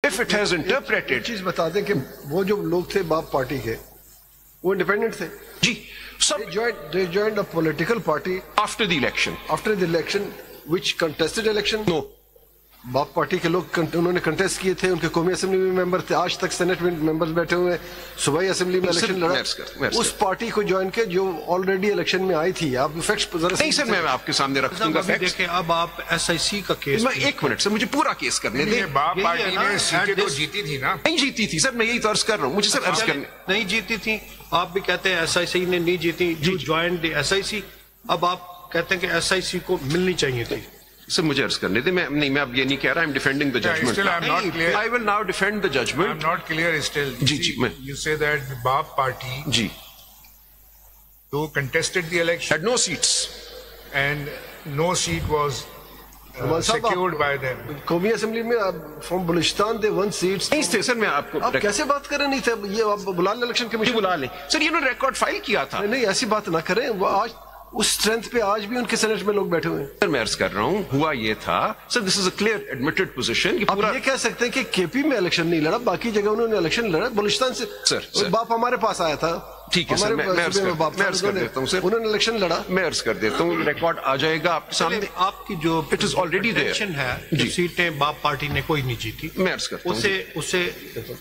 if it has interpreted. چیز بتا دیں کہ وہ جو لوگ تھے باپ پارٹی کے وہ انڈیپینڈنٹ تھے. جی سب They joined a political party after the election. after the election which contested election. No. باپ پارٹی کے لوگ انہوں نے کنٹیسٹ کیے تھے, ان کے قومی اسمبلی میں ممبر تھے, آج تک سینٹ میں ممبرز بیٹھے ہوئے ہیں, صوبائی اسمبلی میں الیکشن لڑا, اس پارٹی کو جوائن کے جو آلریڈی الیکشن میں آئی تھی. آپ فیکٹس نہیں سر, میں آپ کے سامنے رکھ دوں گا فیکٹس. اب آپ ایس آئی سی کا کیس, میں ایک منٹ سر, مجھے پورا کیس کرنے دیں. باپ پارٹی نے سیٹیں تو جیتی تھی نا؟ نہیں جیتی تھی سر, میں یہی تو عرض کر رہا ہوں. مجھے سر عرض کرنے نہیں جیتی تھی, آپ بھی کہتے ہیں ایس آئی سی نے نہیں جیتی, جو جوائنڈ دی ایس آئی سی. اب آپ کہتے ہیں کہ ایس آئی سی کو ملنی چاہیے تھی. سر مجھے عرض کرنے دیں, میں اب یہ نہیں کہہ رہا, I'm defending the judgment. I will now defend the judgment. I'm not clear still. جی میں You say that the BAP party G though contested the election had no seats and no seat was secured by them. قومی assembly میں from Balochistan they 1 seats. نہیں تھے سر, میں آپ کو آپ کیسے بات کر رہے نہیں تھے, یہ آپ بلا لیں الیکشن کمیشن بلا لیں سر, یہ انہوں نے ریکارڈ فائل کیا تھا. نہیں ایسی بات نہ کریں, وہ آج اس اسٹرینتھ پہ آج بھی ان کے سینٹ میں لوگ بیٹھے ہوئے ہیں. سر میں عرض کر رہا ہوں, ہوا یہ تھا سر, دس از اے کلیئر ایڈمیٹڈ پوزیشن. آپ یہ کہہ سکتے ہیں کہ کے پی میں الیکشن نہیں لڑا, باقی جگہ انہوں نے الیکشن لڑا. بلوچستان سے سر باپ ہمارے پاس آیا تھا. ٹھیک ہے سر, میں عرض کر دیتا ہوں سر, انہوں نے الیکشن لڑا. میں عرض کر دیتا ہوں, ریکارڈ آ جائے گا آپ کے سامنے. آپ کی جو اٹ از آلریڈی دیئر ہے, جو سیٹیں باپ پارٹی نے کوئی نہیں جیتی, میں عرض کرتا ہوں اسے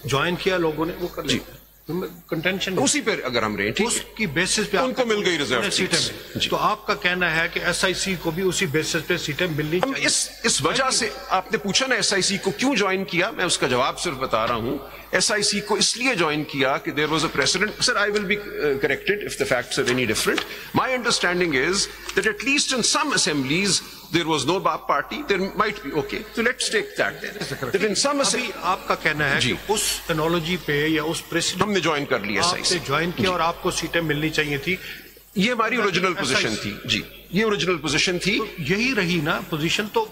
جوائن کیا لوگوں نے, وہ کر جی کنٹینشن اسی پہ اگر ہم رہیں, اس کی بیسس پہ ان کو مل گئی ریزرو سیٹیں. تو آپ کا کہنا ہے کہ ایس آئی سی کو بھی اسی بیسس پہ سیٹیں ملنی چاہیے. اس وجہ سے آپ نے پوچھا نا ایس آئی سی کو کیوں جوائن کیا, میں اس کا جواب صرف بتا رہا ہوں. ایس آئی سی کو اس لیے جوائن کیا کہ there was a president. Sir I will be corrected if the facts are any different. My understanding is that at least in some assemblies there was no BAP party, there might be, okay, so let's take that that in some آپ کا کہنا ہے کہ اس analogy پہ یا اس president ہم نے join کر لیا, آپ نے جوائن کیا اور آپ کو سیٹیں ملنی چاہیے تھی. یہ ہماری اوریجنل پوزیشن تھی. جی یہ اوریجنل پوزیشن تھی, یہی رہی نا پوزیشن. تو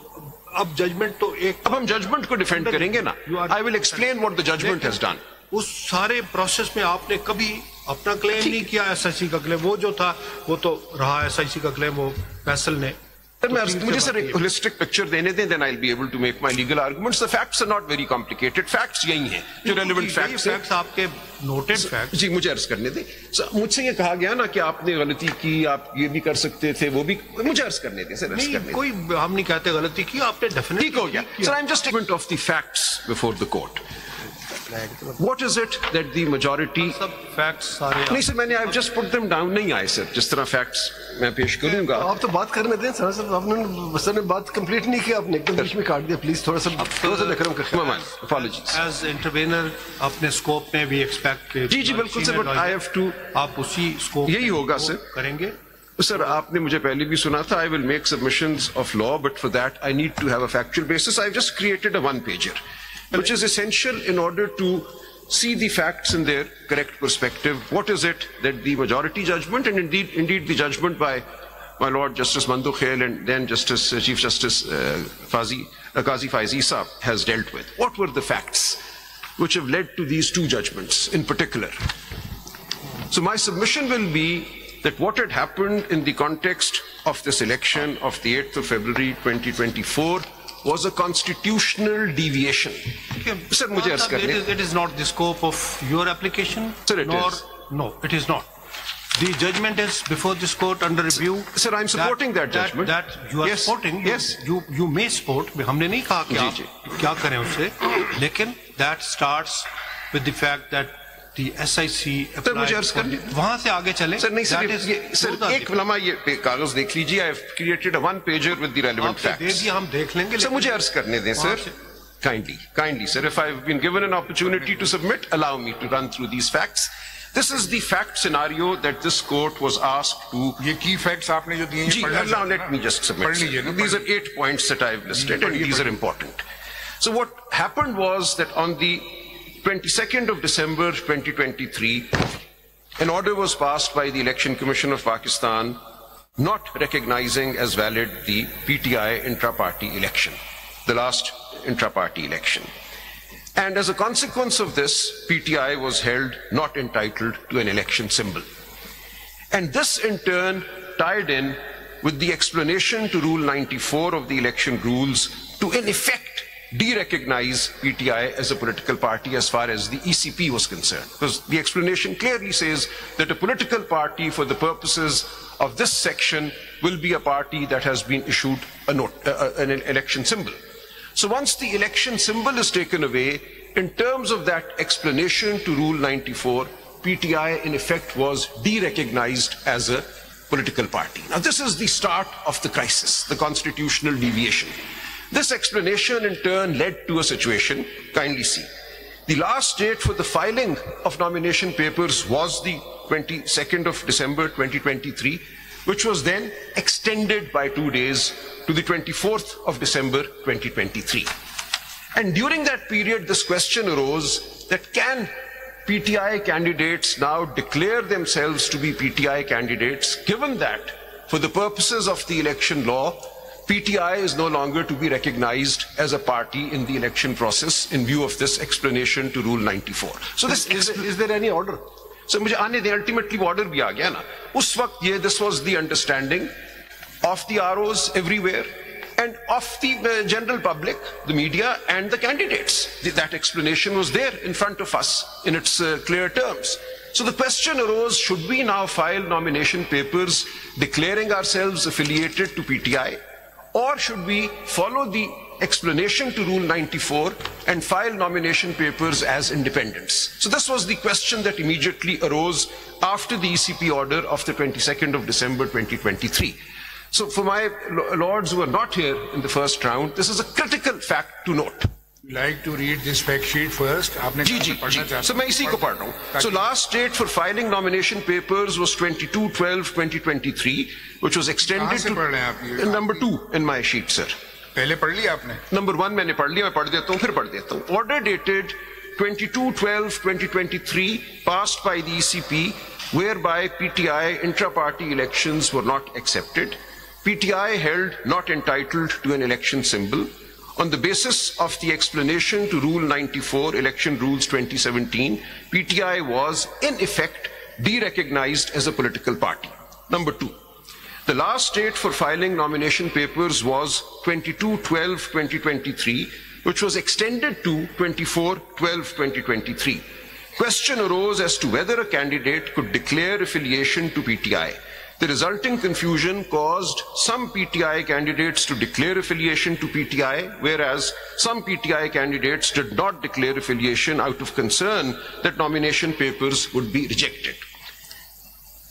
اب ججمنٹ تو ایک, اب ہم ججمنٹ کو ڈیفینڈ کریں گے نا. I will explain what the judgment has done. اس سارے پروسیس میں آپ نے کبھی اپنا کلیم نہیں کیا ایس آئی سی کا کلیم. وہ جو تھا وہ تو رہا ایس آئی سی کا کلیم, وہ فیصل نے. مجھے سر ایک ہولسٹک پکچر دینے دیں, then I'll be able to make my legal arguments. The facts are not very complicated. Facts یہی ہیں جو relevant facts ہیں. آپ کے noted facts. جی مجھے عرض کرنے دیں. مجھ سے یہ کہا گیا نا کہ آپ نے غلطی کی, آپ یہ بھی کر سکتے تھے, وہ بھی. مجھے عرض کرنے دیں سر, عرض کرنے دیں. کوئی ہم نہیں کہتے غلطی کی, آپ نے ڈیفینیٹلی ٹھیک ہو گیا. Sir, I'm just statement of the facts before the court. What is it that the majority facts سارے نہیں سر, میں نے I've just put them down نہیں آئے سر, جس طرح facts میں پیش کروں گا. آپ تو بات کرنے دیں سر, آپ نے بات کمپلیٹ نہیں کی, آپ نے ایک دم بیچ میں کاٹ دیا. پلیز تھوڑا سا دیکھنا apologies. ایز انٹروینر اپنے اسکوپ میں بھی ایکسپیکٹ. جی جی بالکل سر, but I have to, آپ اسی اسکوپ یہی ہوگا سر کریں گے. سر آپ نے مجھے پہلے بھی سنا تھا, I will make submissions of law, but for that I need to have a factual basis. I've just created a one-pager, which is essential in order to see the facts in their correct perspective. What is it that the majority judgment and indeed the judgment by my Lord Justice Mandu Khail and then Justice Chief Justice Qazi Faizi Saab has dealt with? What were the facts which have led to these two judgments in particular? So my submission will be that what had happened in the context of this election of the 8th of February 2024 was a constitutional deviation. Sir, mujhe arz karne. It is not the scope of your application. Sir, it is. No, it is not. The judgment is before this court under review. Sir, I'm supporting that judgment. That you are supporting. Yes. You may support. ہم نے نہیں کہا کہ آپ کیا کریں اس سے, لیکن that starts with the fact that the SIC وہاں سے آگے چلیں. سر نہیں سر, ایک لمحہ یہ کاغذ دیکھ لیجیے. I have created a one pager with the relevant facts. ہم دیکھ لیں گے. سر مجھے عرض کرنے دیں سر, kindly sir, if I've been given an opportunity to submit, allow me to run through these facts. This is the fact scenario that this court was asked to. یہ key facts آپ نے جو دیے ہیں, now let me just submit. These are 8 points that I've listed and these are important. So what happened was that on the 22nd of December 2023, an order was passed by the Election Commission of Pakistan not recognizing as valid the PTI intra-party election, the last intra-party election. And as a consequence of this, PTI was held not entitled to an election symbol. And this in turn tied in with the explanation to Rule 94 of the election rules to in effect de-recognize PTI as a political party as far as the ECP was concerned. Because the explanation clearly says that a political party for the purposes of this section will be a party that has been issued an election symbol. So once the election symbol is taken away, in terms of that explanation to Rule 94, PTI in effect was de-recognized as a political party. Now this is the start of the crisis, the constitutional deviation. This explanation in turn led to a situation, kindly see. The last date for the filing of nomination papers was the 22nd of December 2023, which was then extended by 2 days to the 24th of December 2023. And during that period, this question arose that can PTI candidates now declare themselves to be PTI candidates, given that for the purposes of the election law, PTI is no longer to be recognized as a party in the election process in view of this explanation to Rule 94. So this is there any order? So mujhe aane de ultimately order bhi aa gaya na. Us waqt this was the understanding of the ROs everywhere and of the general public, the media and the candidates. That explanation was there in front of us in its clear terms. So the question arose, should we now file nomination papers declaring ourselves affiliated to PTI, or should we follow the explanation to Rule 94 and file nomination papers as independents? So this was the question that immediately arose after the ECP order of the 22nd of December 2023. So for my lords who are not here in the first round, this is a critical fact to note. Like to read this fact sheet first. So मैं इसी को पढ़ रहा हूँ. So last date for filing nomination papers was 22/12/2023, which was extended to number 2 in my sheet, sir. पहले पढ़ लिया आपने? Number 1 मैंने पढ़ लिया, मैं पढ़ देता हूँ, फिर पढ़ देता हूँ. Order dated 22/12/2023 passed by the ECP, whereby PTI intra-party elections were not accepted. PTI held not entitled to an election symbol. On the basis of the explanation to Rule 94, Election Rules 2017, PTI was, in effect, de-recognized as a political party. Number 2, the last date for filing nomination papers was 22/12/2023, which was extended to 24/12/2023. Question arose as to whether a candidate could declare affiliation to PTI. The resulting confusion caused some PTI candidates to declare affiliation to PTI, whereas some PTI candidates did not declare affiliation out of concern that nomination papers would be rejected.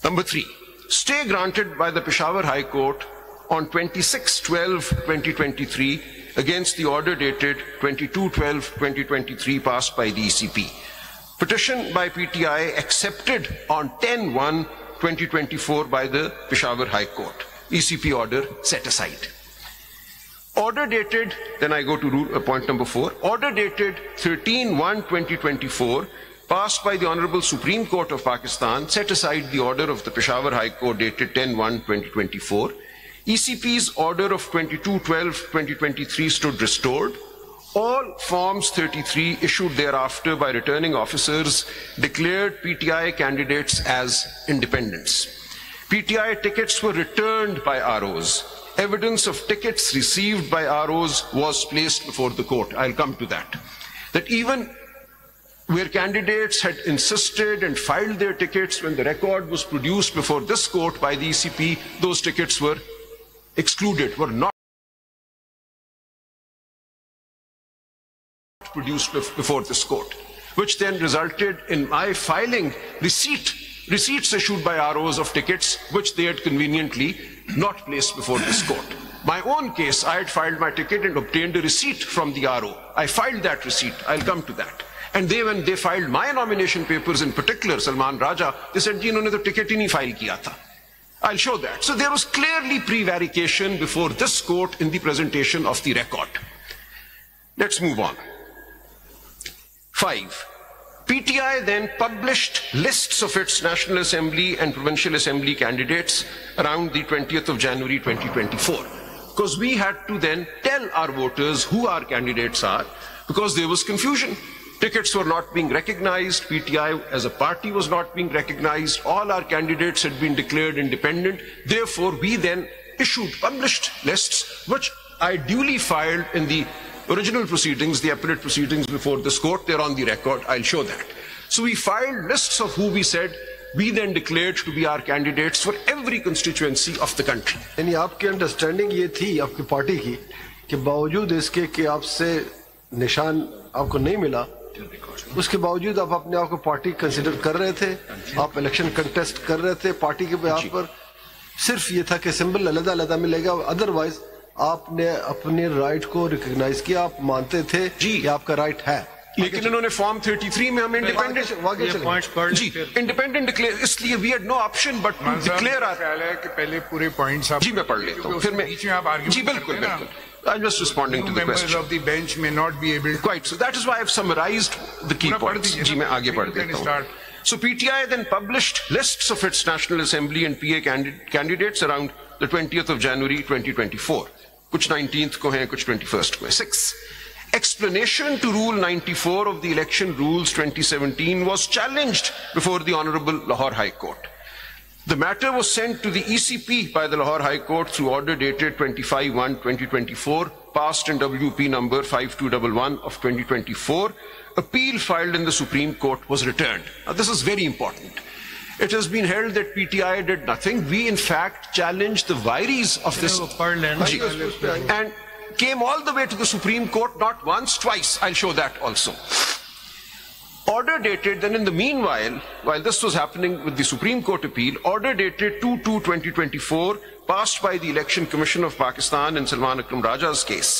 Number 3, stay granted by the Peshawar High Court on 26/12/2023 against the order dated 22/12/2023 passed by the ECP. Petition by PTI accepted on 10/1/2024 by the Peshawar High Court. ECP order set aside. Order dated, then I go to point number 4, order dated 13/1/2024 passed by the Honorable Supreme Court of Pakistan set aside the order of the Peshawar High Court dated 10/1/2024. ECP's order of 22/12/2023 stood restored. All Forms 33 issued thereafter by returning officers declared PTI candidates as independents. PTI tickets were returned by ROs. Evidence of tickets received by ROs was placed before the court. I'll come to that. That even where candidates had insisted and filed their tickets, when the record was produced before this court by the ECP, those tickets were excluded, were not produced before this court, which then resulted in my filing receipts issued by ROs of tickets which they had conveniently not placed before this court. My own case, I had filed my ticket and obtained a receipt from the RO. I filed that receipt. I'll come to that. And when they filed my nomination papers, in particular Salman Raja, they said, "Inhone to ticket hi nahi file kiya tha." I'll show that. So there was clearly prevarication before this court in the presentation of the record. Let's move on. 5. PTI then published lists of its National Assembly and Provincial Assembly candidates around the 20th of January 2024. Because we had to then tell our voters who our candidates are, because there was confusion. Tickets were not being recognized, PTI as a party was not being recognized, all our candidates had been declared independent. Therefore, we then published lists, which I duly filed in the original proceedings, the appellate proceedings before this court. They're on the record. I'll show that. So we filed lists of who we said we then declared to be our candidates for every constituency of the country. यानी आपकी understanding ये थी आपकी party की कि बावजूद इसके कि आपसे निशान आपको नहीं मिला, उसके बावजूद आप अपने आप को पार्टी कंसिडर कर रहे थे, आप इलेक्शन कंटेस्ट कर रहे थे, पार्टी के यहाँ पर सिर्फ ये था कि सिंबल अलग अलग मिलेगा, अदरवाइज आपने अपने राइट को रिकॉग्नाइज किया, आप मानते थे कि आपका राइट है. लेकिन इन्होंने फॉर्म 33 में हमें इंडिपेंडेंट डिक्लेयर, इसलिए we had no option but to declare कि पहले पूरे पॉइंट्स आप जी मैं पढ़ लेता हूं, फिर मैं जी बिल्कुल बिल्कुल I'm just responding to the question. Members of the bench may not be able to. Quite. So that is why I've summarized the key points. जी मैं आगे बढ़ देता हूं. So PTI then published lists of its National Assembly and PA candidates around the 20th of January 2024. कुछ 19th को हैं, कुछ 21st को हैं. 6. Explanation to Rule 94 of the Election Rules 2017 was challenged before the Honorable Lahore High Court. The matter was sent to the ECP by the Lahore High Court through order dated 25/1/2024, passed in WP number 5211 of 2024. Appeal filed in the Supreme Court was returned. Now this is very important. It has been held that PTI did nothing. We in fact challenged the vires of this and came all the way to the Supreme Court, not once, twice. I'll show that also. Order dated, then in the meanwhile, while this was happening with the Supreme Court appeal, order dated 2/2/2024, passed by the Election Commission of Pakistan in Salman Akram Raja's case,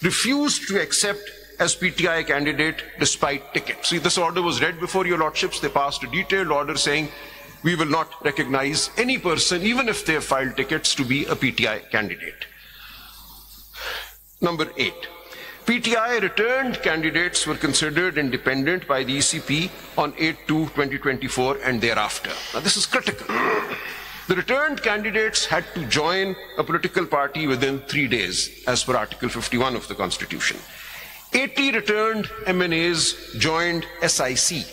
refused to accept as PTI candidate despite ticket. See, this order was read before your lordships. They passed a detailed order saying, we will not recognize any person, even if they have filed tickets, to be a PTI candidate. Number 8. PTI returned candidates were considered independent by the ECP on 8/2/2024 and thereafter. Now this is critical. The returned candidates had to join a political party within 3 days, as per Article 51 of the Constitution. 80 returned MNAs joined SIC.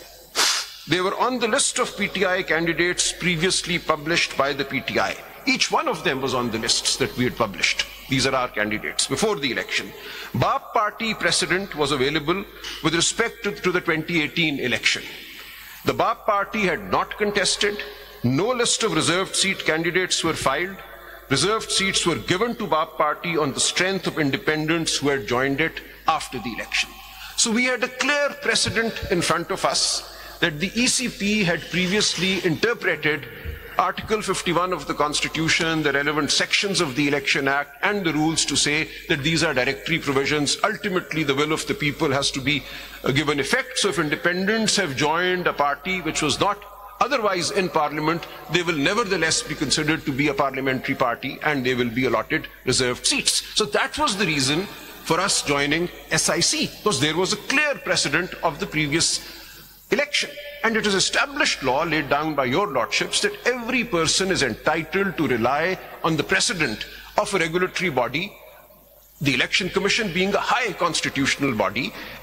They were on the list of PTI candidates previously published by the PTI. Each one of them was on the lists that we had published. These are our candidates before the election. BAP party precedent was available with respect to the 2018 election. The BAP party had not contested. No list of reserved seat candidates were filed. Reserved seats were given to BAP party on the strength of independents who had joined it after the election. So we had a clear precedent in front of us that the ECP had previously interpreted Article 51 of the Constitution, the relevant sections of the Election Act and the rules to say that these are directory provisions. Ultimately, the will of the people has to be given effect. So if independents have joined a party which was not otherwise in Parliament, they will nevertheless be considered to be a parliamentary party and they will be allotted reserved seats. So that was the reason for us joining SIC, because there was a clear precedent of the previous election. And it is established law laid down by your lordships that every person is entitled to rely on the precedent of a regulatory body, the Election Commission being a high constitutional body,